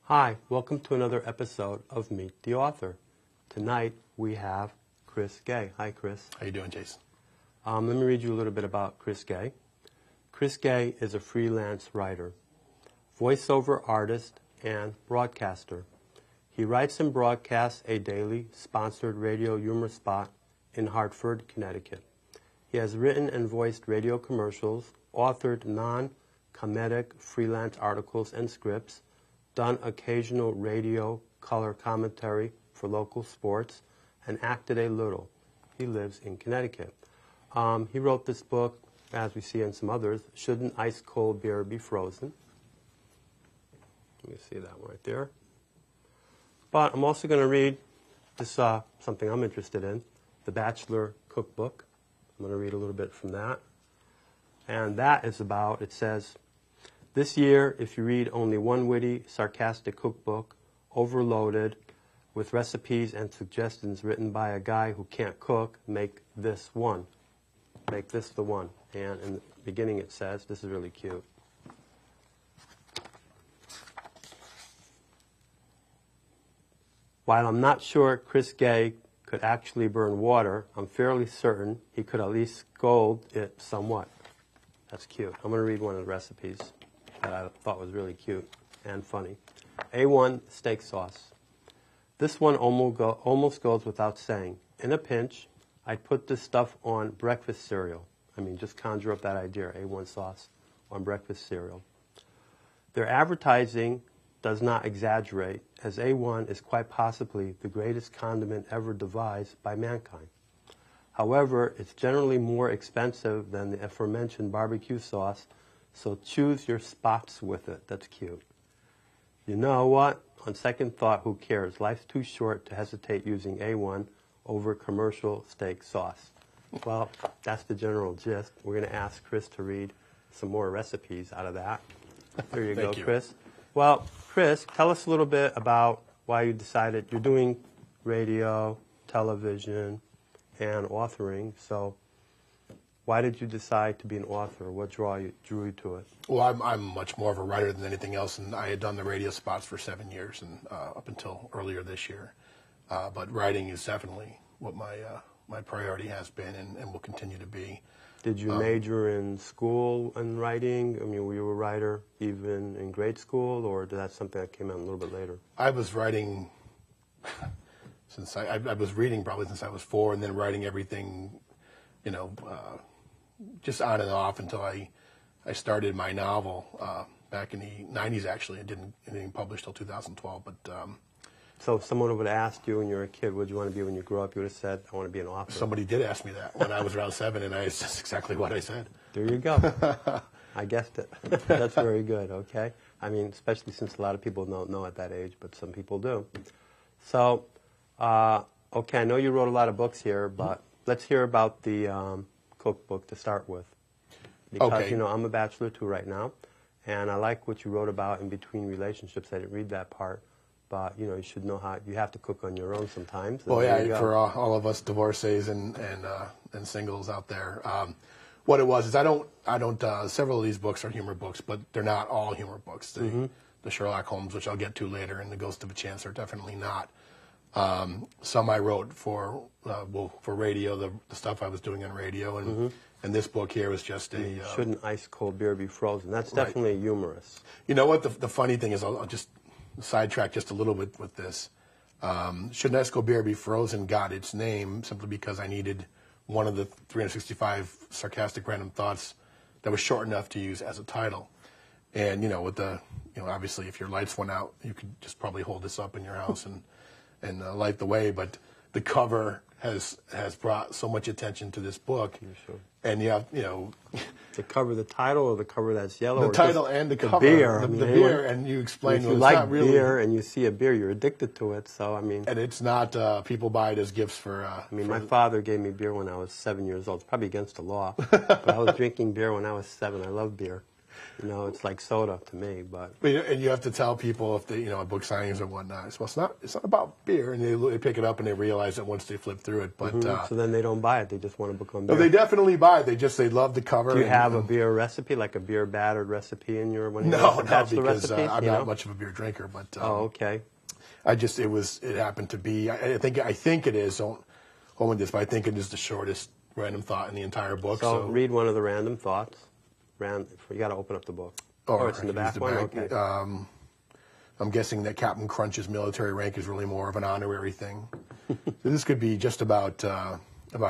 Hi, welcome to another episode of Meet the Author. Tonight we have Chris Gay. Hi, Chris. How you doing, Jason? Let me read you a little bit about Chris Gay. Chris Gay is a freelance writer, voiceover artist, and broadcaster. He writes and broadcasts a daily sponsored radio humor spot in Hartford, Connecticut. He has written and voiced radio commercials, authored non-comedic freelance articles and scripts, done occasional radio color commentary for local sports, and acted a little. He lives in Connecticut. He wrote this book, as we see in some others, Shouldn't Ice Cold Beer Be Frozen? You see that one right there. But I'm also going to read this something I'm interested in, The Bachelor Cookbook. I'm going to read a little bit from that. And that is about, it says, this year, if you read only one witty, sarcastic cookbook, overloaded with recipes and suggestions written by a guy who can't cook, make this one. Make this the one. And in the beginning it says, this is really cute. While I'm not sure Chris Gay could actually burn water, I'm fairly certain he could at least scold it somewhat. That's cute. I'm going to read one of the recipes that I thought was really cute and funny. A1 steak sauce. This one almost goes without saying. In a pinch, I'd put this stuff on breakfast cereal. I mean, just conjure up that idea, A1 sauce on breakfast cereal. Their advertising does not exaggerate, as A1 is quite possibly the greatest condiment ever devised by mankind. However, it's generally more expensive than the aforementioned barbecue sauce, so choose your spots with it. That's cute. You know what? On second thought, who cares? Life's too short to hesitate using A1 over commercial steak sauce. Well, that's the general gist. We're going to ask Chris to read some more recipes out of that. There you go, Chris. Well, Chris, tell us a little bit about why you decided you're doing radio, television, and authoring. So why did you decide to be an author? What drew you to it? Well, I'm much more of a writer than anything else, and I had done the radio spots for 7 years, and up until earlier this year. But writing is definitely what my priority has been and will continue to be. Did you major in school in writing? I mean, were you a writer even in grade school, or did that something that came out a little bit later? I was writing since I was reading probably since I was 4, and then writing everything, just on and off until I started my novel back in the 90s. Actually, it didn't publish till 2012. But so if someone would have asked you when you were a kid, what do you want to be when you grow up? You would have said, I want to be an author. Somebody did ask me that when I was around 7, and that's exactly what I said. There you go. I guessed it. That's very good. Okay. I mean, especially since a lot of people don't know at that age, but some people do. So, okay, I know you wrote a lot of books here, but let's hear about the cookbook to start with. Because, okay. I'm a bachelor too right now, and I like what you wrote about in between relationships. I didn't read that part, but, you should know how you have to cook on your own sometimes. Well, yeah, for all of us divorcees and singles out there. What it was is I don't. Several of these books are humor books, but they're not all humor books. The Sherlock Holmes, which I'll get to later, and The Ghost of a Chance are definitely not. Some I wrote for radio, the stuff I was doing on radio, and this book here was just a... Shouldn't ice cold beer be frozen? That's definitely humorous. You know what? The funny thing is, I'll just sidetrack just a little bit with this. Shouldn't Ice Cold Beer Be Frozen got its name simply because I needed one of the 365 sarcastic random thoughts that was short enough to use as a title. And, with obviously if your lights went out, you could just probably hold this up in your house and light the way. But the cover has brought so much attention to this book. Sure. And you have, the cover, the title, or the cover that's yellow. The title and the cover. Beer. The beer, and you explain. If you like beer and you see a beer, you're addicted to it. So I mean. And it's not people buy it as gifts for. My father gave me beer when I was 7 years old. It's probably against the law, but I was drinking beer when I was 7. I love beer. You know, it's like soda to me, but And you have to tell people if they, at book signings or whatnot. Well, it's not about beer, and they pick it up and they realize it once they flip through it. But so then they don't buy it; they just want to become no, beer. they definitely buy it. They love the cover. Do you have a beer recipe, like a beer battered recipe in your one? Of No, your bachelor because recipes, I'm not much of a beer drinker. But okay. it happened to be. I think it is. Don't hold me to this, but I think it is the shortest random thought in the entire book. So read one of the random thoughts. You got to open up the book. Oh, it's in the back one. Okay. I'm guessing that Captain Crunch's military rank is really more of an honorary thing. So this could be just about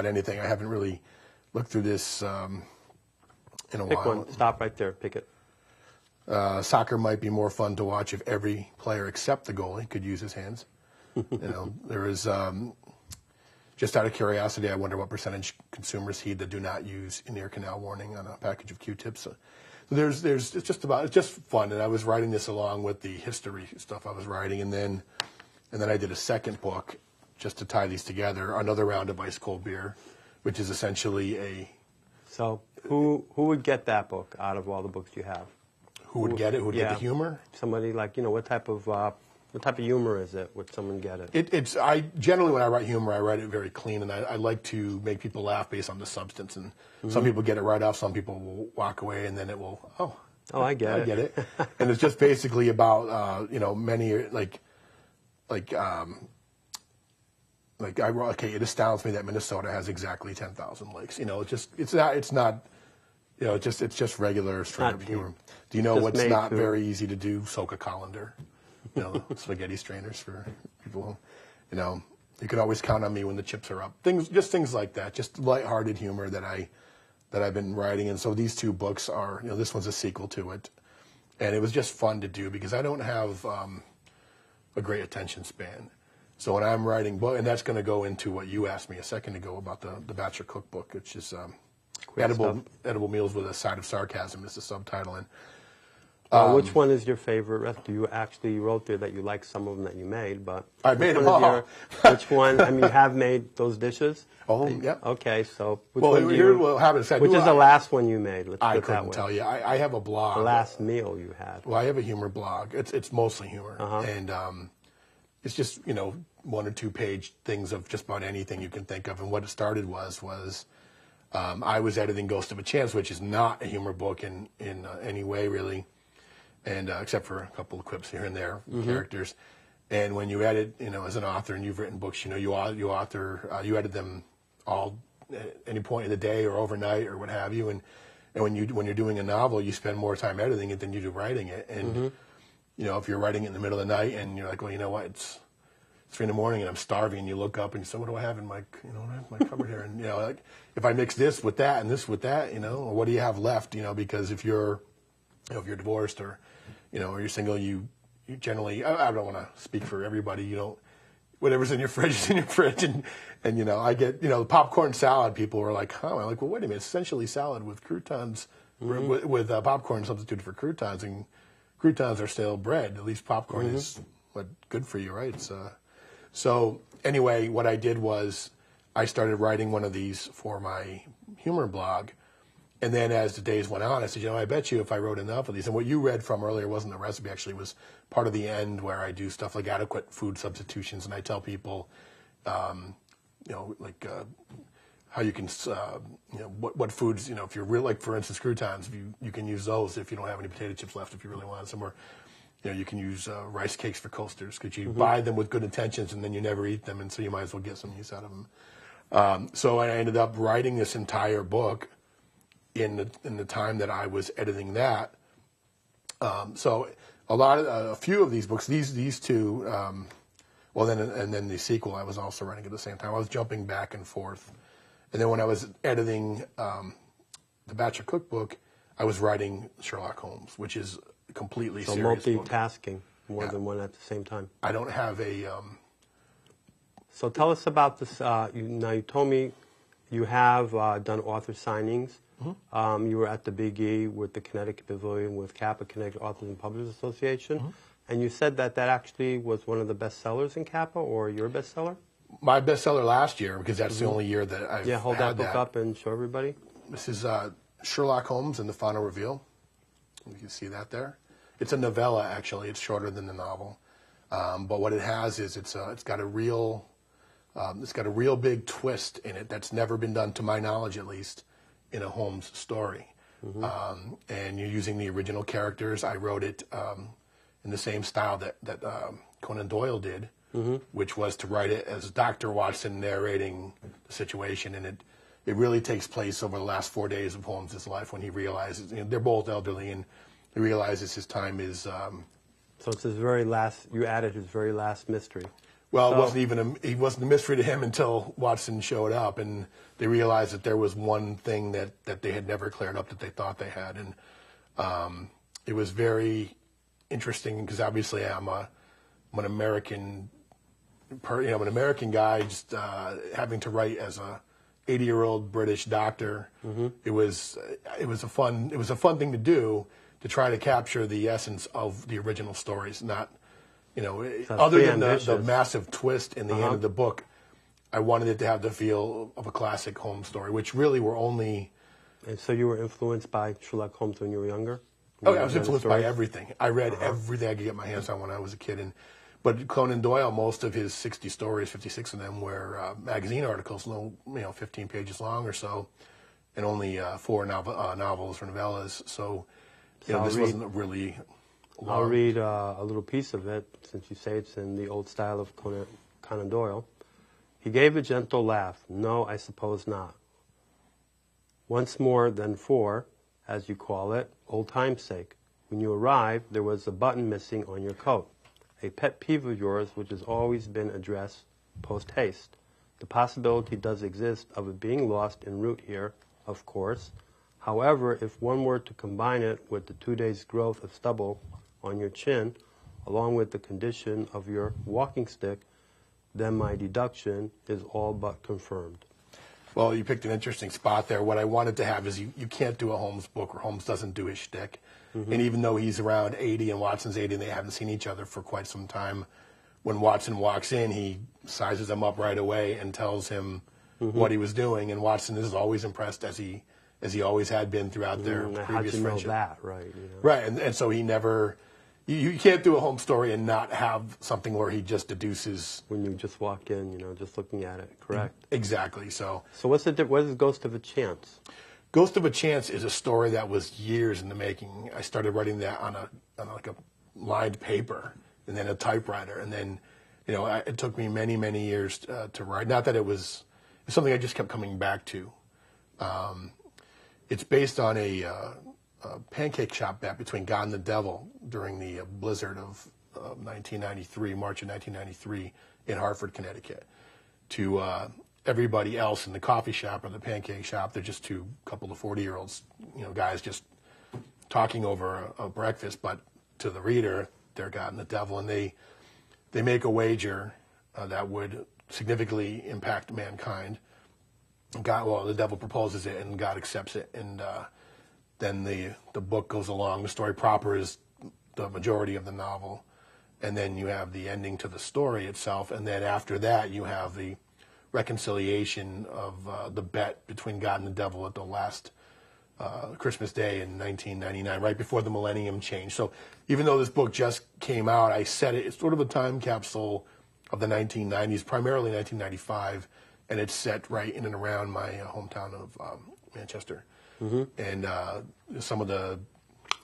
anything. I haven't really looked through this in a Pick while. one. Stop right there. Pick it. Soccer might be more fun to watch if every player except the goalie could use his hands. There is. Just out of curiosity, I wonder what percentage consumers heed the "do not use in ear canal" warning on a package of Q-tips. So it's just fun, and I was writing this along with the history stuff I was writing, and then I did a second book just to tie these together, another round of ice cold beer, which is essentially a. So who would get that book out of all the books you have? Who would get it? Who would get the humor? Somebody like what type of humor is it? Would someone get it? I generally, when I write humor, I write it very clean, and I like to make people laugh based on the substance. And some people get it right off, some people will walk away, and then it will. I get it. And it's just basically about many it astounds me that Minnesota has exactly 10,000 lakes. It's just regular straight up humor. Do you know what's not very easy to do? Soak a colander. Spaghetti strainers for people. You can always count on me when the chips are up. Things like that. Just lighthearted humor that I've been writing. And so these two books are. This one's a sequel to it, and it was just fun to do because I don't have a great attention span. So when I'm writing book, and that's going to go into what you asked me a second ago about the Bachelor Cookbook, which is edible meals with a side of sarcasm is the subtitle. And which one is your favorite recipe? You actually wrote there that you like some of them that you made, but I made them all. Which one? I mean, you have made those dishes? Oh, yeah. Okay, so which well, one do here you, we'll have it said. Which is the last one you made? Let's put I it that couldn't way. tell you. I have a blog. The last meal you had. Well, I have a humor blog. It's mostly humor, and it's just 1 or 2 page things of just about anything you can think of. And what it started was I was editing Ghost of a Chance, which is not a humor book in any way really. And except for a couple of quips here and there, characters. And when you edit, as an author, and you've written books, you edit them all at any point in the day or overnight or what have you. And when you're doing a novel, you spend more time editing it than you do writing it. And if you're writing it in the middle of the night and you're like, well, you know what, it's 3 in the morning and I'm starving, and you look up and you say, what do I have in my cupboard here? And like if I mix this with that and this with that, or what do you have left? Because if you're divorced or or you're single, you generally, I don't want to speak for everybody, whatever's in your fridge is in your fridge. And I get, popcorn salad, people are like, I'm like, well, wait a minute, it's essentially salad with croutons, with popcorn substituted for croutons, and croutons are stale bread. At least popcorn is good for you, right? So anyway, what I did was I started writing one of these for my humor blog. And then as the days went on, I said, I bet you if I wrote enough of these, and what you read from earlier wasn't the recipe, actually, it was part of the end where I do stuff like adequate food substitutions, and I tell people, how you can, what foods, if you're real, like for instance, croutons, you can use those if you don't have any potato chips left, if you really want some, or, you can use rice cakes for coasters, because you buy them with good intentions and then you never eat them, and so you might as well get some use out of them. So I ended up writing this entire book in the time that I was editing that. So a few of these books, these two, and then the sequel I was also writing at the same time. I was jumping back and forth. And then when I was editing the Bachelor Cookbook, I was writing Sherlock Holmes, which is a completely serious book. Multitasking more than one at the same time. I don't have a... So tell us about this. You told me you have done author signings. You were at the Big E with the Connecticut Pavilion with CAPA, Connecticut Authors and Publishers Association. And you said that actually was one of the best sellers in CAPA, or your bestseller? My bestseller last year, because that's the only year that I've had hold that book up and show everybody. This is Sherlock Holmes and the Final Reveal. You can see that there. It's a novella, actually. It's shorter than the novel. But what it has is it's got a real big twist in it that's never been done, to my knowledge at least, in a Holmes story. And you're using the original characters. I wrote it in the same style that Conan Doyle did, which was to write it as Dr. Watson narrating the situation. And it really takes place over the last 4 days of Holmes' life when he realizes, they're both elderly, and he realizes his time is... So it's his very last, you added his very last mystery. Well, it wasn't a mystery to him until Watson showed up, and they realized that there was one thing that they had never cleared up that they thought they had. And it was very interesting because obviously I'm an American, I'm an American guy, just having to write as a 80-year-old British doctor. It was a fun thing to do, to try to capture the essence of the original stories, not, other than the massive twist in the end of the book. I wanted it to have the feel of a classic Holmes story, which really were only... And so you were influenced by Sherlock Holmes when you were younger? Oh, yeah, I was influenced by everything. I read everything I could get my hands on when I was a kid. But Conan Doyle, most of his 60 stories, 56 of them were magazine articles, 15 pages long or so, and only 4 novels or novellas. So, this wasn't really long. I'll read a little piece of it, since you say it's in the old style of Conan Doyle. He gave a gentle laugh. No, I suppose not. Once more than for, as you call it, old time's sake. When you arrived, there was a button missing on your coat. A pet peeve of yours which has always been addressed post haste. The possibility does exist of it being lost en route here, of course. However, if one were to combine it with the 2 days' growth of stubble on your chin, along with the condition of your walking stick, then my deduction is all but confirmed. Well, you picked an interesting spot there. What I wanted to have is you can't do a Holmes book where Holmes doesn't do his shtick. And even though he's around 80 and Watson's 80 and they haven't seen each other for quite some time, when Watson walks in, he sizes him up right away and tells him what he was doing. And Watson is always impressed, as he always had been throughout their previous friendship. How'd you know that, right? Right, and so he never... You can't do a Holmes story and not have something where he just deduces... When you just walk in, just looking at it, correct? Exactly, so... So what is Ghost of a Chance? Ghost of a Chance is a story that was years in the making. I started writing that on a lined paper and then a typewriter. And then, it took me many, many years to write. Not that it's something I just kept coming back to. It's based on a pancake shop bet between God and the devil during the blizzard of 1993, March of 1993 in Hartford, Connecticut. To everybody else in the coffee shop or the pancake shop, they're just two couple of 40-year-olds, guys just talking over a breakfast. But to the reader, they're God and the devil, and they make a wager that would significantly impact mankind. The devil proposes it, and God accepts it, and then the book goes along. The story proper is the majority of the novel, and then you have the ending to the story itself, and then after that you have the reconciliation of the bet between God and the devil at the last Christmas Day in 1999, right before the millennium change. So even though this book just came out, I said it's sort of a time capsule of the 1990s, primarily 1995, and it's set right in and around my hometown of Manchester. And some of the...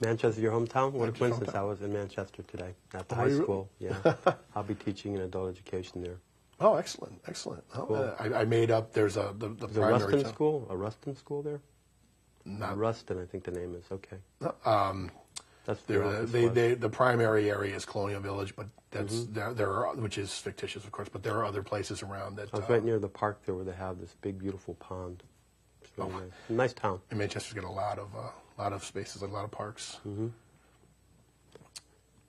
Manchester, your hometown? What a coincidence. I was in Manchester today at the high school. Yeah, I'll be teaching in adult education there. Oh, excellent. Cool. I made up, there's the primary... Ruston school? A Ruston school there? Not Ruston, I think the name is. Okay. That's the primary area is Colonial Village, but that's there are, which is fictitious, of course, but there are other places around that. I was right near the park there where they have this big, beautiful pond. It's really nice. Nice town. And Manchester's got a lot of spaces, a lot of parks.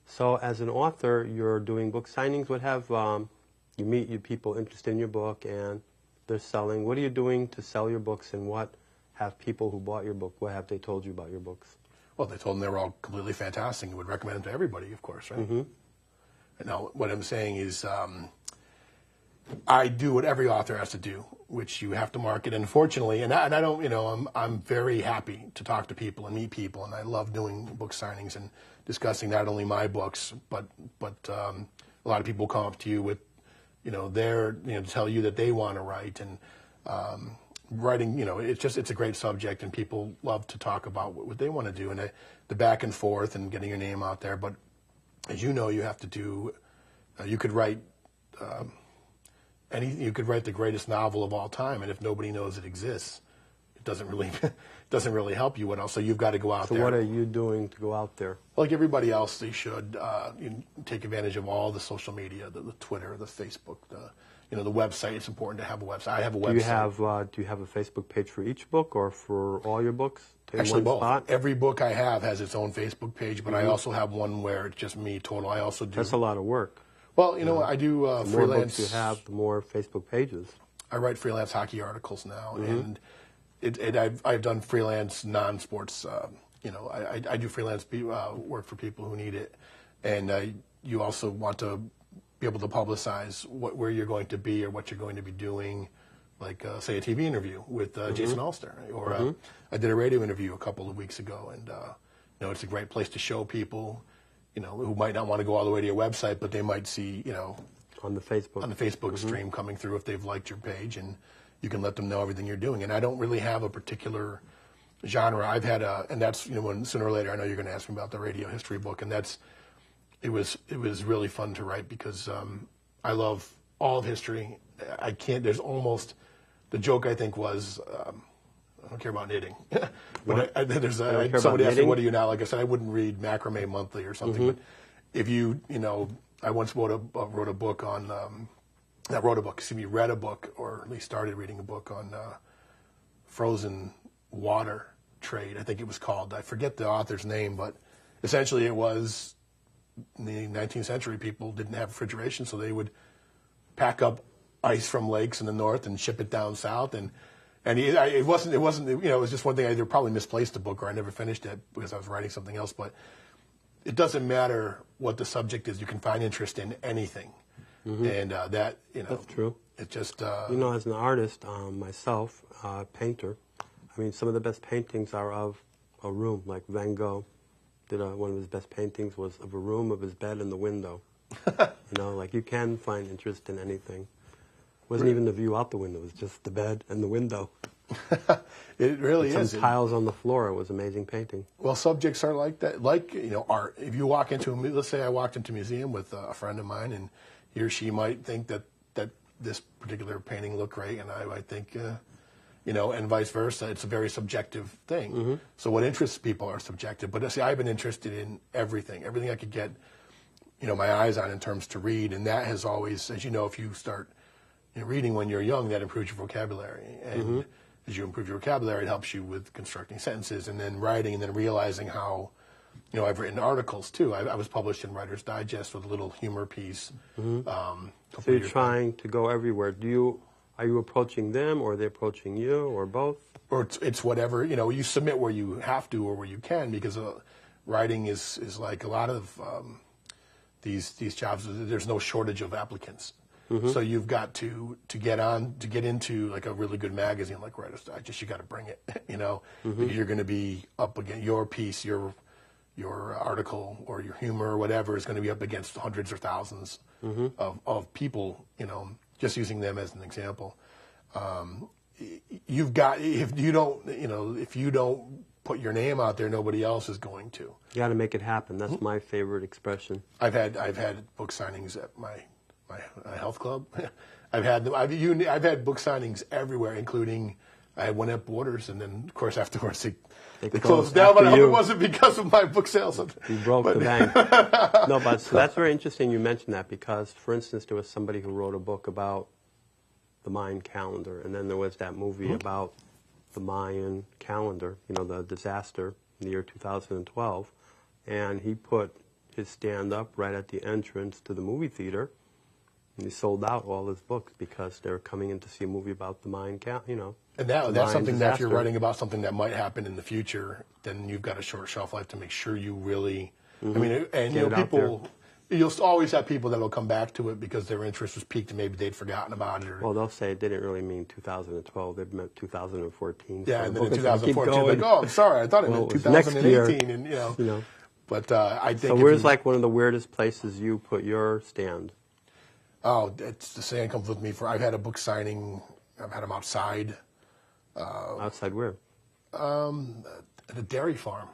So, as an author, you're doing book signings. What have you meet people interested in your book and they're selling? What are you doing to sell your books, and what have people who bought your book? What have they told you about your books? Well, they told them they were all completely fantastic and would recommend them to everybody, of course, right? And now, what I'm saying is, I do what every author has to do. which you have to market. And fortunately, and I don't, I'm very happy to talk to people and meet people, and I love doing book signings and discussing not only my books, but a lot of people come up to you with, to tell you that they want to write, and writing, it's a great subject, and people love to talk about what they want to do, and the back and forth and getting your name out there. But as you know, you have to do, you could write you could write the greatest novel of all time, and if nobody knows it exists, it doesn't really help you. What else? So you've got to go out there. So what are you doing to go out there? Like everybody else, they should take advantage of all the social media, the Twitter, the Facebook, the website. It's important to have a website. I have a website. Do you have a Facebook page for each book or for all your books? Actually, both. Spot? Every book I have has its own Facebook page, but I also have one where it's just me total. I also do. That's a lot of work. Well, I do the freelance. more books you have, the more Facebook pages. I write freelance hockey articles now, and I've done freelance non-sports. I do freelance work for people who need it, and you also want to be able to publicize where you're going to be or what you're going to be doing, like say a TV interview with Jason Alster, or I did a radio interview a couple of weeks ago, and it's a great place to show people, who might not want to go all the way to your website, but they might see, on the Facebook stream coming through if they've liked your page, and you can let them know everything you're doing. And I don't really have a particular genre. I've had and that's, when sooner or later I know you're going to ask me about the radio history book, and it was really fun to write because I love all of history. There's almost, the joke I think was, I don't care about knitting. But somebody asked me, what do you now? Like I said, I wouldn't read Macrame Monthly or something. But if I once read a book, or at least started reading a book on frozen water trade. I think it was called. I forget the author's name, but essentially it was, in the 19th century, people didn't have refrigeration, so they would pack up ice from lakes in the north and ship it down south, and it wasn't it was just one thing. I either probably misplaced the book or I never finished it because I was writing something else. But it doesn't matter what the subject is; you can find interest in anything, and that's true. It just as an artist myself, painter, I mean, some of the best paintings are of a room. Like Van Gogh did one of his best paintings was of a room, of his bed, and the window. Like you can find interest in anything. It wasn't even the view out the window; it was just the bed and the window. It really is. Some tiles on the floor. It was amazing painting. Well, subjects are like that. Like art. If you walk into let's say I walked into a museum with a friend of mine, and he or she might think that this particular painting looked great, and I might think, and vice versa. It's a very subjective thing. So what interests people are subjective. But see, I've been interested in everything I could get, my eyes on in terms to read, and that has always, as you know, if you start reading when you're young, that improves your vocabulary, and as you improve your vocabulary, it helps you with constructing sentences, and then writing, and then realizing how, I've written articles too. I was published in Writer's Digest with a little humor piece. So you're trying to go everywhere. Are you approaching them, or are they approaching you, or both? Or it's whatever, you submit where you have to or where you can, because writing is like a lot of these jobs. There's no shortage of applicants. So you've got to get into like a really good magazine like Writer's Digest. You got to bring it, because you're going to be up against your piece, your article or your humor or whatever is going to be up against hundreds or thousands of people. Just using them as an example. You've got, if you don't put your name out there, nobody else is going to. You got to make it happen. That's my favorite expression. I've had book signings at my health club. I've had book signings everywhere, including I had one at Borders, and then of course afterwards they closed down. But I hope it wasn't because of my book sales. You broke the bank. No, but so that's very interesting. You mentioned that because, for instance, there was somebody who wrote a book about the Mayan calendar, and then there was that movie about the Mayan calendar. The disaster in the year 2012, and he put his stand up right at the entrance to the movie theater. And he sold out all his books because they were coming in to see a movie about the Mayan calendar, And that's something that if you're writing about something that might happen in the future, then you've got a short shelf life to make sure you really. I mean, and people You'll always have people that will come back to it because their interest was piqued and maybe they'd forgotten about it. Or, Well, they'll say it didn't really mean 2012. It meant 2014. yeah, So and the then in book is gonna keep 2014, like, going. oh, I'm sorry, I thought it Well, meant it was next year, 2018, and you know. But I think. So if where's you- like one of the weirdest places you put your stand? Oh, it's the same comes with me for. I've had a book signing. I've had them outside Outside where? at a dairy farm.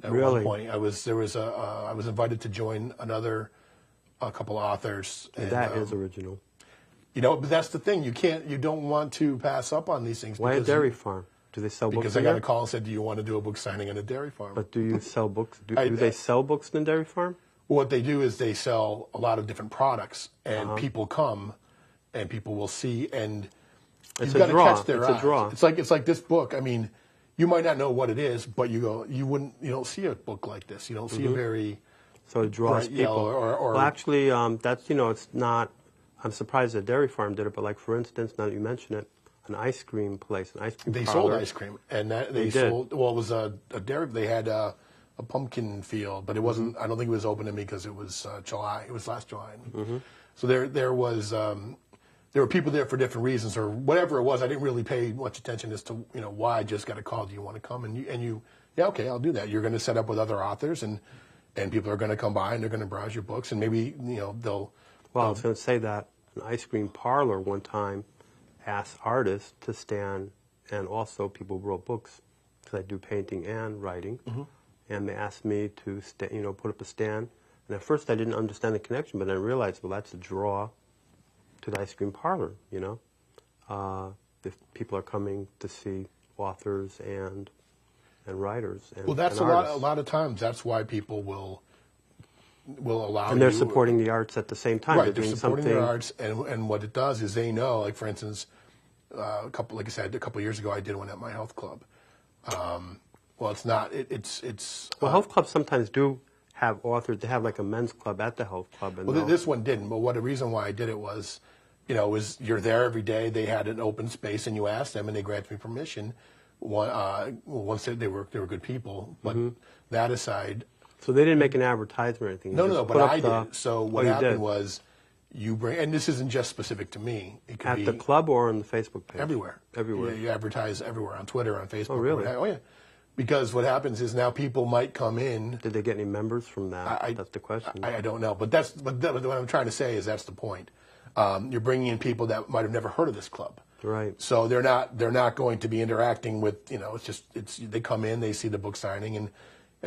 At Really? one point, I was invited to join a couple of authors. And, That is original. but that's the thing. You don't want to pass up on these things. Why a because dairy farm? Do they sell books Because in I got there? a call and said, "Do you want to do a book signing at a dairy farm?" But do you sell books? Do I- they sell books in a dairy farm? What they do is they sell a lot of different products, and Uh-huh. people come, and people will see, and It's you've a got to draw. catch their It's a eyes. draw. It's like this book. I mean, you might not know what it is, but you don't see a book like this. You don't see a very So it draws bright yellow people. or Well, actually, that's it's not. I'm surprised the dairy farm did it, but like for instance, now that you mention it, an ice cream place, an ice cream they parlor. sold ice cream, and that they did. sold. Well, it was a dairy. They had a pumpkin field, but it wasn't. Mm-hmm. I don't think it was open to me because it was July. It was last July. Mm-hmm. So there was. There were people there for different reasons or whatever it was. I didn't really pay much attention as to why. I just got a call. Do you want to come? And you yeah, okay, I'll do that. You're going to set up with other authors, and people are going to come by and they're going to browse your books, and maybe they'll. Well, I was going to say that an ice cream parlor one time asked artists to stand, and also people who wrote books, because I do painting and writing, and they asked me to put up a stand. And at first I didn't understand the connection, but then I realized, well, that's a draw to the ice cream parlor. If people are coming to see authors and writers and Well, that's and a artists. lot of times. That's why people will allow. And they're you, supporting the arts at the same time. Right, they're doing supporting something. their arts, and what it does is they know. Like for instance, a couple of years ago, I did one at my health club. Well, it's not. It's. Well, health clubs sometimes do have authors. They have like a men's club at the health club. And Well, this one didn't. But the reason why I did it was, was you're there every day. They had an open space, and you asked them, and they granted me permission. Once they were good people, but that aside, So they didn't make an advertisement or anything. You no, just but put up I the- did. So Oh, what you happened did. was, you bring, and this isn't just specific to me. It could At be the club or on the Facebook page? everywhere. Everywhere. Yeah, you advertise everywhere on Twitter, on Facebook. Oh, really? Oh, yeah. Because what happens is now people might come in. Did they get any members from that? That's the question. I don't know, but what I'm trying to say is that's the point. You're bringing in people that might have never heard of this club. Right. So they're not going to be interacting with, they come in, they see the book signing, and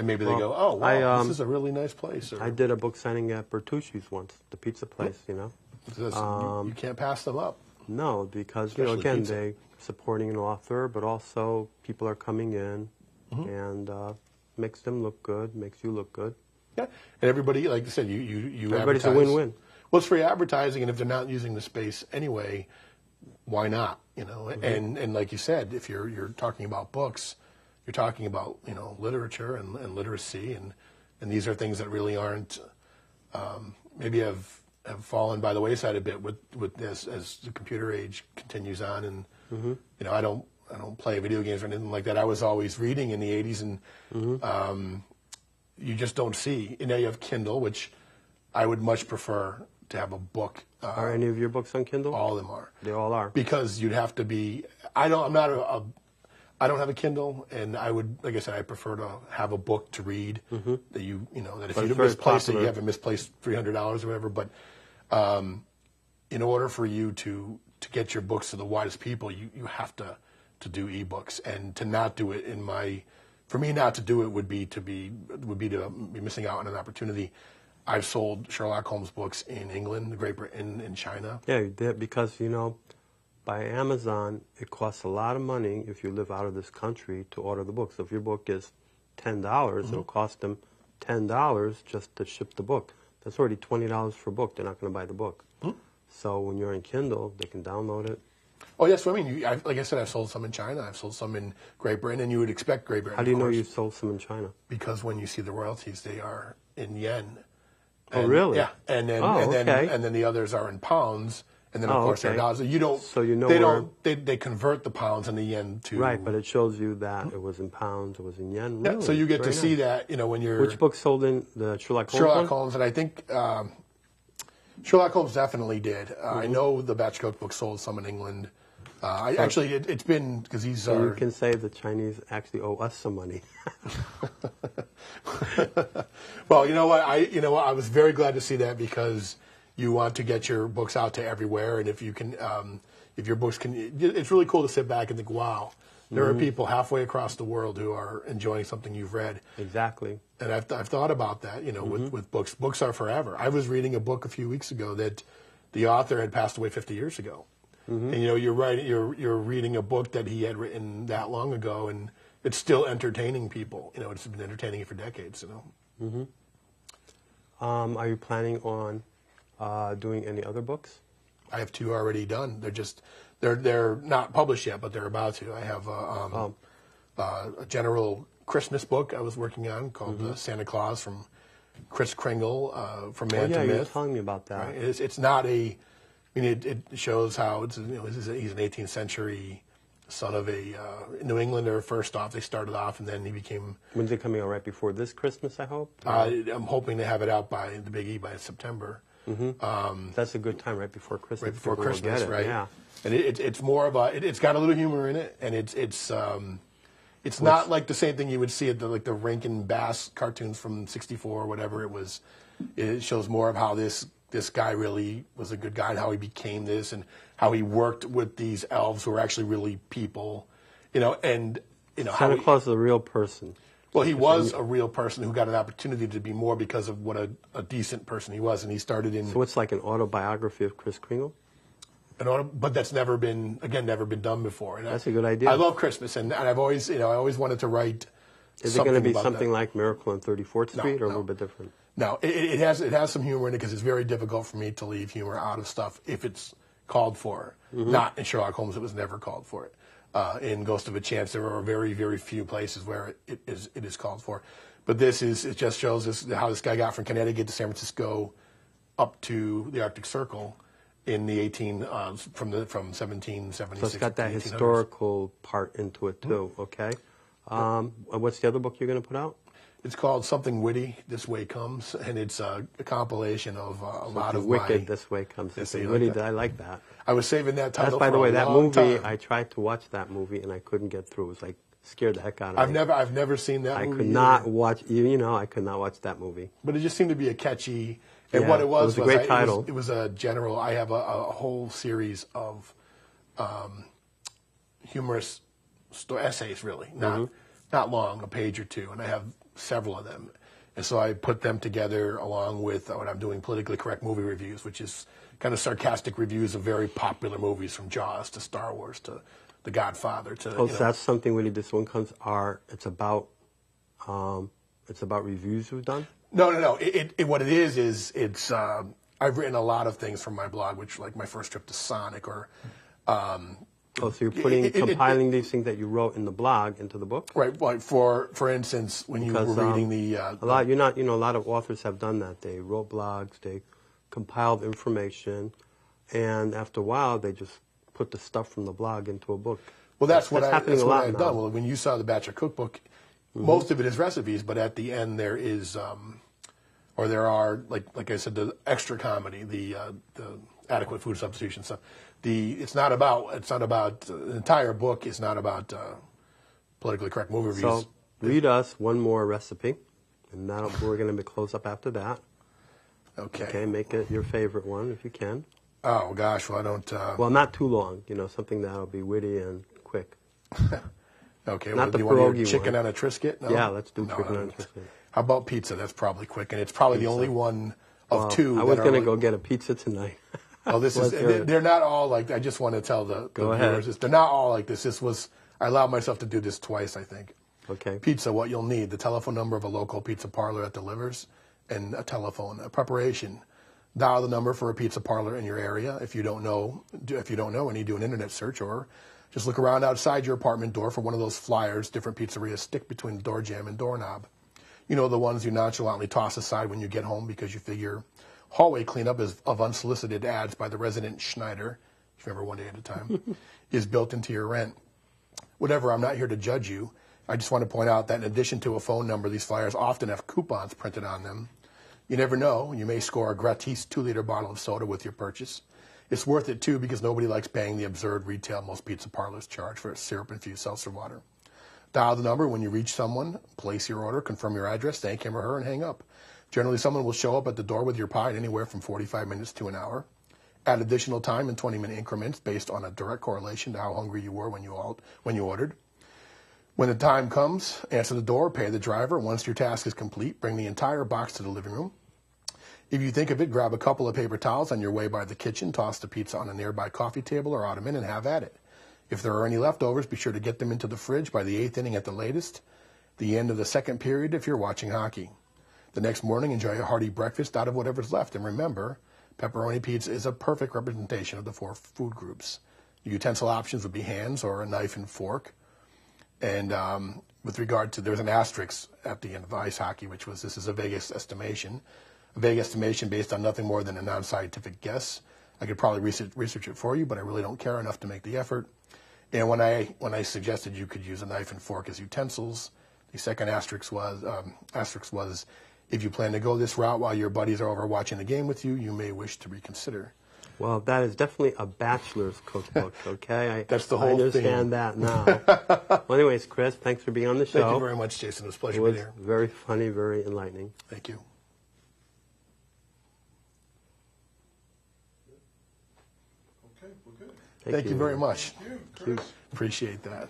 maybe they go, oh, wow, this is a really nice place. Or, I did a book signing at Bertucci's once, the pizza place, you can't pass them up. No, because, Especially again, pizza. they supporting an author, but also people are coming in Mm-hmm. and makes them look good, makes you look good. Yeah, and everybody, like I said, you Everybody's a advertise. win-win. Well, it's free advertising, and if they're not using the space anyway, why not? Mm-hmm. And like you said, if you're talking about books, you're talking about literature and literacy, and these are things that really aren't maybe have fallen by the wayside a bit with this as the computer age continues on, and I don't play video games or anything like that. I was always reading in the 80s, and you just don't see. You have Kindle, which I would much prefer to have a book. Are any of your books on Kindle? All of them are. They all are. Because you'd have to be. I don't have a Kindle, and I would, like I said, I prefer to have a book to read that that if But you it's very misplace it, popular. you haven't misplaced $300 or whatever. But in order for you to get your books to the widest people, you have to do ebooks, and to not do it for me not to do it would be to be missing out on an opportunity. I've sold Sherlock Holmes books in England, Great Britain, and China. Yeah, you did, because, by Amazon, it costs a lot of money if you live out of this country to order the book. So if your book is $10, it'll cost them $10 just to ship the book. That's already $20 for a book. They're not going to buy the book. So when you're in Kindle, they can download it. Oh, yes. I mean, like I said, I've sold some in China. I've sold some in Great Britain, and you would expect Great Britain. How do you of know course, you sold some in China? Because when you see the royalties, they are in yen. Oh, really? Yeah, and then Oh, okay. and then the others are in pounds, And then, of course, there are dollars. You don't. So you know they where, don't. They convert the pounds and the yen to. Right, but it shows you that it was in pounds, it was in yen. Really? Yeah, so you get to Very see nice. that, when you're. Which book sold in the Sherlock Holmes? Sherlock one? Holmes, and I think Sherlock Holmes definitely did. I know the Batch Cookbook sold some in England. Actually, it's been because these So are. you can say the Chinese actually owe us some money. Well, you know what? I was very glad to see that because you want to get your books out to everywhere, and if you can, if your books can, it's really cool to sit back and think, wow, there are people halfway across the world who are enjoying something you've read. Exactly. And I've thought about that, with books. Books are forever. I was reading a book a few weeks ago that the author had passed away 50 years ago. And you're reading a book that he had written that long ago, and it's still entertaining people. It's been entertaining for decades. Are you planning on doing any other books? I have 2 already done. They're not published yet, but they're about to. I have a general Christmas book I was working on called Santa Claus from Kris Kringle from Man to You were Myth. telling me about that. Right? It's not a. It shows how he's an 18th century son of a New Englander. First off, they started off, and then he became. When's it coming out? Right before this Christmas, I hope? I'm hoping to have it out by the Big E by September. That's a good time, right before Christmas. Right before People will Christmas, get it, right? Yeah. And it's more of a. It's got a little humor in it, and it's not like the same thing you would see at the Rankin Bass cartoons from '64 or whatever it was. It shows more of how this guy really was a good guy, and how he became this, and how he worked with these elves who are actually really people, and how Santa Claus is a real person. Well, he was a real person who got an opportunity to be more because of what a decent person he was, and he started in. So it's like an autobiography of Kris Kringle? But that's never been done before. And That's a good idea. I love Christmas, and I've always, I always wanted to write. Is it going to be something that. like Miracle on 34th Street, or a no. little bit different? No, it has some humor in it because it's very difficult for me to leave humor out of stuff if it's called for. Not in Sherlock Holmes, it was never called for it. In Ghost of a Chance, there are very, very few places where it is called for. But it just shows us how this guy got from Connecticut to San Francisco up to the Arctic Circle in the from 1776. So it's got that 1800s. historical part into it too. Okay. What's the other book you're going to put out? It's called Something Witty, This Way Comes, and it's a compilation of a lot of Wicked, my. This Way Comes. Yes, Something you like Witty. that? I like that. I was saving that title. That's, by the way, that long movie. time. I tried to watch that movie and I couldn't get through. It was like scared the heck out of me. I've never seen that. I movie could either. not watch. I could not watch that movie. But it just seemed to be a catchy. And Yeah, what it was it was a great title. It was a general. I have a whole series of humorous essays, really, not long, a page or two, and I have several of them. And so I put them together along with what I'm doing, politically correct movie reviews, which is kind of sarcastic reviews of very popular movies, from Jaws to Star Wars to The Godfather to. Oh, so that's Something Witty. This one comes. It's about reviews we've done. No. What it is it's. I've written a lot of things from my blog, which like my first trip to Sonic or. Oh, so you're compiling these things that you wrote in the blog into the book? Right. Like for instance, when you were reading a lot of authors have done that. They wrote blogs, they compiled information, and after a while, they just put the stuff from the blog into a book. Well, that's what I've now. done. Well, when you saw the Batcher Cookbook, most of it is recipes, but at the end there is, or there are, like I said, the extra comedy, the adequate food substitution stuff. It's not about the entire book is not about politically correct movie reviews. So read us one more recipe, and we're going to close up after that. Okay. Okay, make it your favorite one if you can. Oh gosh, well I don't. Well, not too long. Something that'll be witty and quick. Okay. Not the do you want pierogi chicken one. on a Triscuit? No? Yeah, let's do No, chicken no, on a no. Triscuit. How about pizza? That's probably quick, and it's probably the only one of two. I was going to go get a pizza tonight. Oh, this is. They're not all like. I just want to tell the viewers. They're not all like this. I allowed myself to do this twice, I think. Okay. Pizza. What you'll need: the telephone number of a local pizza parlor that delivers, and a telephone. A preparation. Dial the number for a pizza parlor in your area. If you don't know, and you do an internet search, or just look around outside your apartment door for one of those flyers different pizzerias stick between the door jamb and doorknob. The ones you nonchalantly toss aside when you get home because you figure, hallway cleanup of unsolicited ads by the resident Schneider, if you remember One Day at a Time, is built into your rent. Whatever, I'm not here to judge you. I just want to point out that in addition to a phone number, these flyers often have coupons printed on them. You never know, you may score a gratis 2-liter bottle of soda with your purchase. It's worth it too because nobody likes paying the absurd retail most pizza parlors charge for syrup-infused seltzer water. Dial the number when you reach someone, place your order, confirm your address, thank him or her, and hang up. Generally, someone will show up at the door with your pie in anywhere from 45 minutes to an hour. Add additional time in 20-minute increments based on a direct correlation to how hungry you were when you ordered. When the time comes, answer the door, pay the driver. Once your task is complete, bring the entire box to the living room. If you think of it, grab a couple of paper towels on your way by the kitchen, toss the pizza on a nearby coffee table or ottoman, and have at it. If there are any leftovers, be sure to get them into the fridge by the 8th inning at the latest, the end of the second period if you're watching hockey. The next morning, enjoy a hearty breakfast out of whatever's left. And remember, pepperoni pizza is a perfect representation of the 4 food groups. Your utensil options would be hands or a knife and fork. And with regard to, there's an asterisk at the end of ice hockey, which was, this is a vague estimation. A vague estimation based on nothing more than a non-scientific guess. I could probably research it for you, but I really don't care enough to make the effort. And when I suggested you could use a knife and fork as utensils, the second asterisk was, if you plan to go this route while your buddies are over watching the game with you, you may wish to reconsider. Well, that is definitely a bachelor's cookbook, okay? That's the whole I understand thing. that now. Well, anyways, Chris, thanks for being on the show. Thank you very much, Jason. It was a pleasure It was being here. very funny, very enlightening. Thank you. Okay, we're good. Thank you very much. Thank you, Chris. Appreciate that.